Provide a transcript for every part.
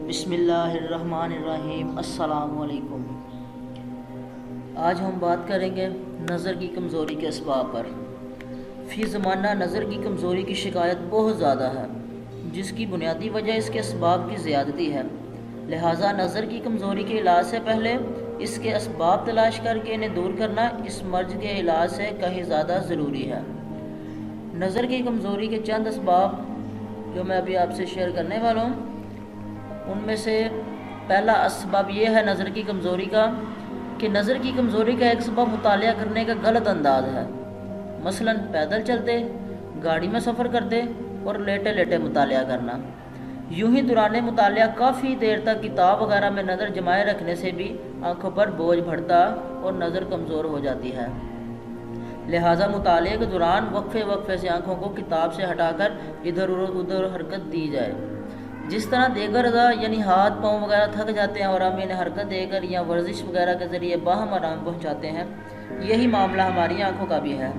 بسم اللہ الرحمن الرحیم۔ السلام علیکم۔ آج ہم بات کریں گے نظر کی کمزوری کے اسباب پر۔ فی زمانہ نظر کی کمزوری کی شکایت بہت زیادہ ہے، جس کی بنیادی وجہ اس کے اسباب کی زیادتی ہے۔ لہٰذا نظر کی کمزوری کے علاج سے پہلے اس کے اسباب تلاش کر کے انہیں دور کرنا اس مرض کے علاج سے کہیں زیادہ ضروری ہے۔ نظر کی کمزوری کے چند اسباب جو میں ابھی آپ سے شیئر کرنے والا ہوں، ان میں سے پہلا اسباب یہ ہے نظر کی کمزوری کا کہ نظر کی کمزوری کا ایک سبب مطالعہ کرنے کا غلط انداز ہے۔ مثلاً پیدل چلتے، گاڑی میں سفر کرتے اور لیٹے لیٹے مطالعہ کرنا۔ یوں ہی دوران مطالعہ کافی دیر تک کتاب وغیرہ میں نظر جمائے رکھنے سے بھی آنکھوں پر بوجھ بڑھتا اور نظر کمزور ہو جاتی ہے۔ لہٰذا مطالعے کے دوران وقفے سے آنکھوں کو کتاب سے ہٹا کر ادھر ادھر حرکت دی جائے۔ جس طرح دیگر اعضاء یعنی ہاتھ پاؤں وغیرہ تھک جاتے ہیں اور ہم انہیں حرکت دے کر یا ورزش وغیرہ کے ذریعے باہم آرام پہنچاتے ہیں، یہی معاملہ ہماری آنکھوں کا بھی ہے۔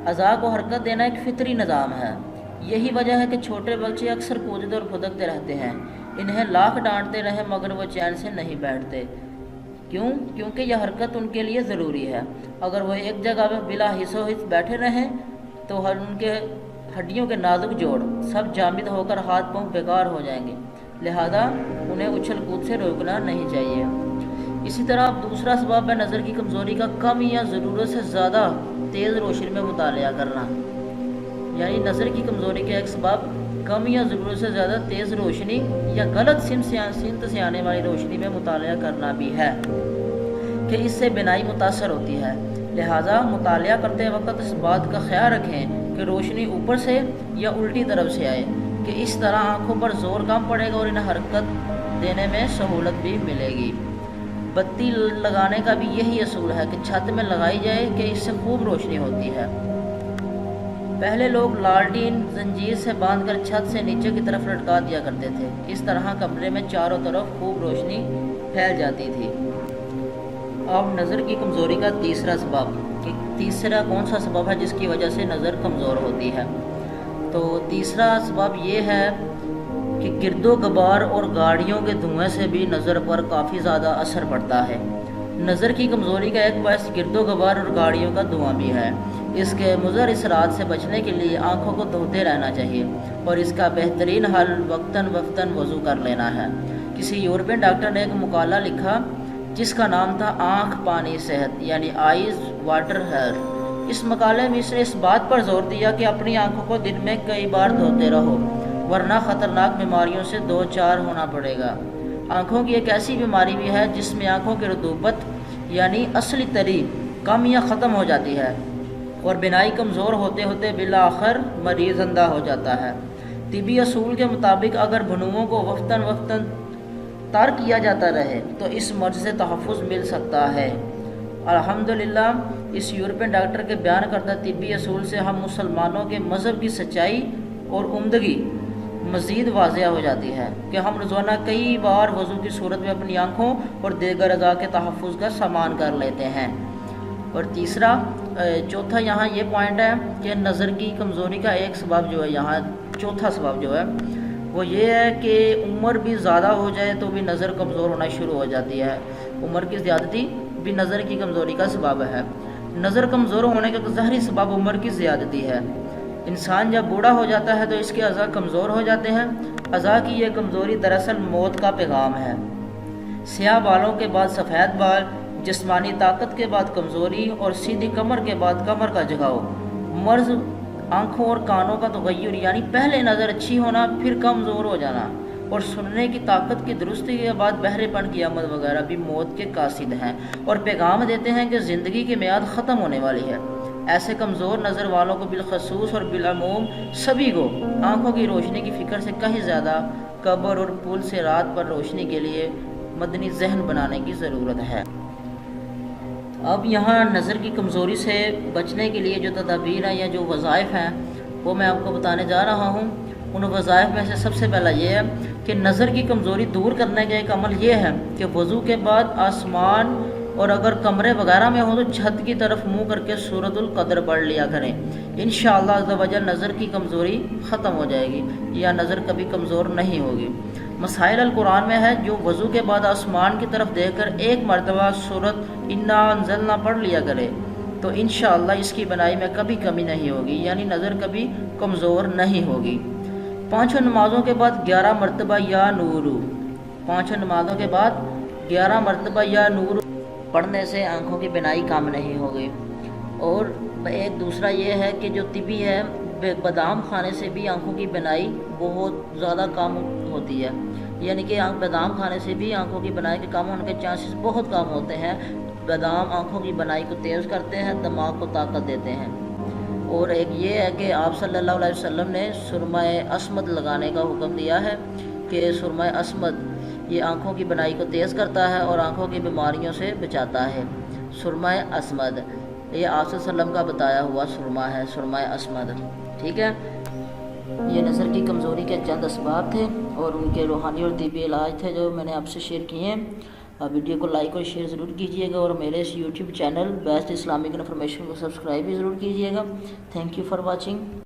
اعضاء کو حرکت دینا ایک فطری نظام ہے۔ یہی وجہ ہے کہ چھوٹے بچے اکثر کودتے اور پھدکتے رہتے ہیں۔ انہیں لاکھ ڈانٹتے رہیں مگر وہ چین سے نہیں بیٹھتے۔ کیونکہ یہ حرکت ان کے لیے ضروری ہے۔ اگر وہ ایک جگہ میں بلا حس و حس بیٹھے رہیں تو ان کے ہڈیوں کے نازک جوڑ سب جامد ہو کر ہاتھ پاؤں بیکار ہو جائیں گے۔ لہذا انہیں اچھل کود سے روکنا نہیں چاہیے۔ اسی طرح دوسرا سبب ہے نظر کی کمزوری کا کم یا ضرورت سے زیادہ تیز روشنی میں مطالعہ کرنا۔ یعنی نظر کی کمزوری کا ایک سبب کم یا ضرورت سے زیادہ تیز روشنی یا غلط سمت سے آنے والی روشنی میں مطالعہ کرنا بھی ہے کہ اس سے بینائی متاثر ہوتی ہے۔ لہٰذا مطالعہ کرتے وقت اس بات کا خیال رکھیں کہ روشنی اوپر سے یا الٹی طرف سے آئے، کہ اس طرح آنکھوں پر زور کم پڑے گا اور انہیں حرکت دینے میں سہولت بھی ملے گی۔ بتی لگانے کا بھی یہی اصول ہے کہ چھت میں لگائی جائے کہ اس سے خوب روشنی ہوتی ہے۔ پہلے لوگ لالٹین زنجیر سے باندھ کر چھت سے نیچے کی طرف لٹکا دیا کرتے تھے۔ اس طرح کمرے میں چاروں طرف خوب روشنی پھیل جاتی تھی۔ اب نظر کی کمزوری کا تیسرا کون سا سبب ہے جس کی وجہ سے نظر کمزور ہوتی ہے؟ تو تیسرا سبب یہ ہے کہ گرد و غبار اور گاڑیوں کے دھوئیں سے بھی نظر پر کافی زیادہ اثر پڑتا ہے۔ نظر کی کمزوری کا ایک باعث گرد و غبار اور گاڑیوں کا دھواں بھی ہے۔ اس کے مضر اثرات سے بچنے کے لیے آنکھوں کو دھوتے رہنا چاہیے اور اس کا بہترین حل وقتاً وضو کر لینا ہے۔ کسی یورپین ڈاکٹر نے ایک مقالہ لکھا جس کا نام تھا آنکھ پانی صحت، یعنی آئیز واٹر ہیلتھ۔ اس مقالے میں اس نے اس بات پر زور دیا کہ اپنی آنکھوں کو دن میں کئی بار دھوتے رہو، ورنہ خطرناک بیماریوں سے دو چار ہونا پڑے گا۔ آنکھوں کی ایک ایسی بیماری بھی ہے جس میں آنکھوں کی رطوبت یعنی اصلی تری کم یا ختم ہو جاتی ہے اور بینائی کمزور ہوتے ہوتے بالآخر مریض اندھا ہو جاتا ہے۔ طبی اصول کے مطابق اگر بھنوؤں کو وقتاً تر کیا جاتا رہے تو اس مرض سے تحفظ مل سکتا ہے۔ الحمدللہ اس یورپین ڈاکٹر کے بیان کردہ طبی اصول سے ہم مسلمانوں کے مذہب کی سچائی اور عمدگی مزید واضح ہو جاتی ہے کہ ہم روزانہ کئی بار وضو کی صورت میں اپنی آنکھوں اور دیگر اعضاء کے تحفظ کا سامان کر لیتے ہیں۔ اور چوتھا یہاں یہ پوائنٹ ہے کہ نظر کی کمزوری کا ایک سبب جو ہے، یہاں چوتھا سبب جو ہے وہ یہ ہے کہ عمر بھی زیادہ ہو جائے تو بھی نظر کمزور ہونا شروع ہو جاتی ہے۔ عمر کی زیادتی بھی نظر کی کمزوری کا سبب ہے۔ نظر کمزور ہونے کا ظاہری سبب عمر کی زیادتی ہے۔ انسان جب بوڑھا ہو جاتا ہے تو اس کے اعضاء کمزور ہو جاتے ہیں۔ اعضاء کی یہ کمزوری دراصل موت کا پیغام ہے۔ سیاہ بالوں کے بعد سفید بال، جسمانی طاقت کے بعد کمزوری اور سیدھی کمر کے بعد کمر کا جھکاؤ، مرض، آنکھوں اور کانوں کا تغیر یعنی پہلے نظر اچھی ہونا پھر کمزور ہو جانا اور سننے کی طاقت کی درستی کے بعد بہرے پن کی آمد وغیرہ بھی موت کے قاصد ہیں اور پیغام دیتے ہیں کہ زندگی کی میعاد ختم ہونے والی ہے۔ ایسے کمزور نظر والوں کو بالخصوص اور بالعموم سبھی کو آنکھوں کی روشنی کی فکر سے کہیں زیادہ قبر اور پل سے رات پر روشنی کے لیے مدنی ذہن بنانے کی ضرورت ہے۔ اب یہاں نظر کی کمزوری سے بچنے کے لیے جو تدابیر ہیں یا جو وظائف ہیں وہ میں آپ کو بتانے جا رہا ہوں۔ ان وظائف میں سے سب سے پہلا یہ ہے کہ نظر کی کمزوری دور کرنے کا ایک عمل یہ ہے کہ وضو کے بعد آسمان اور اگر کمرے وغیرہ میں ہوں تو چھت کی طرف منہ کر کے سورۃ القدر پڑھ لیا کریں۔ انشاءاللہ عز و جل نظر کی کمزوری ختم ہو جائے گی یا نظر کبھی کمزور نہیں ہوگی۔ مسائل القرآن میں ہے جو وضو کے بعد آسمان کی طرف دیکھ کر ایک مرتبہ سورۃ انا انزلنا پڑھ لیا کرے تو انشاءاللہ اس کی بنائی میں کبھی کمی نہیں ہوگی، یعنی نظر کبھی کمزور نہیں ہوگی۔ 5 نمازوں کے بعد 11 مرتبہ یا نور، 5 نمازوں کے بعد 11 مرتبہ یا نور پڑھنے سے آنکھوں کی بینائی کم نہیں ہوگی۔ اور ایک دوسرا یہ ہے کہ جو طبی ہے، بادام کھانے سے بھی آنکھوں کی بینائی بہت زیادہ کم ہوتی ہے، یعنی کہ بادام کھانے سے بھی آنکھوں کی بینائی کے کم ہونے کے چانسز بہت کم ہوتے ہیں۔ بادام آنکھوں کی بینائی کو تیز کرتے ہیں، دماغ کو طاقت دیتے ہیں۔ اور ایک یہ ہے کہ آپ صلی اللہ علیہ وسلم نے سرمہ اسمد لگانے کا حکم دیا ہے کہ سرمہ اسمد یہ آنکھوں کی بینائی کو تیز کرتا ہے اور آنکھوں کی بیماریوں سے بچاتا ہے۔ سرمہ اسمد یہ آپ صلی اللہ علیہ وسلم کا بتایا ہوا سرمہ ہے، سرمہ اسمد، ٹھیک ہے۔ یہ نظر کی کمزوری کے چند اسباب تھے اور ان کے روحانی اور طبی علاج تھے جو میں نے آپ سے شیئر کیے ہیں۔ ویڈیو کو لائک اور شیئر ضرور کیجیے گا اور میرے اس YouTube channel best Islamic information کو سبسکرائب بھی ضرور کیجیے گا۔ Thank you for watching.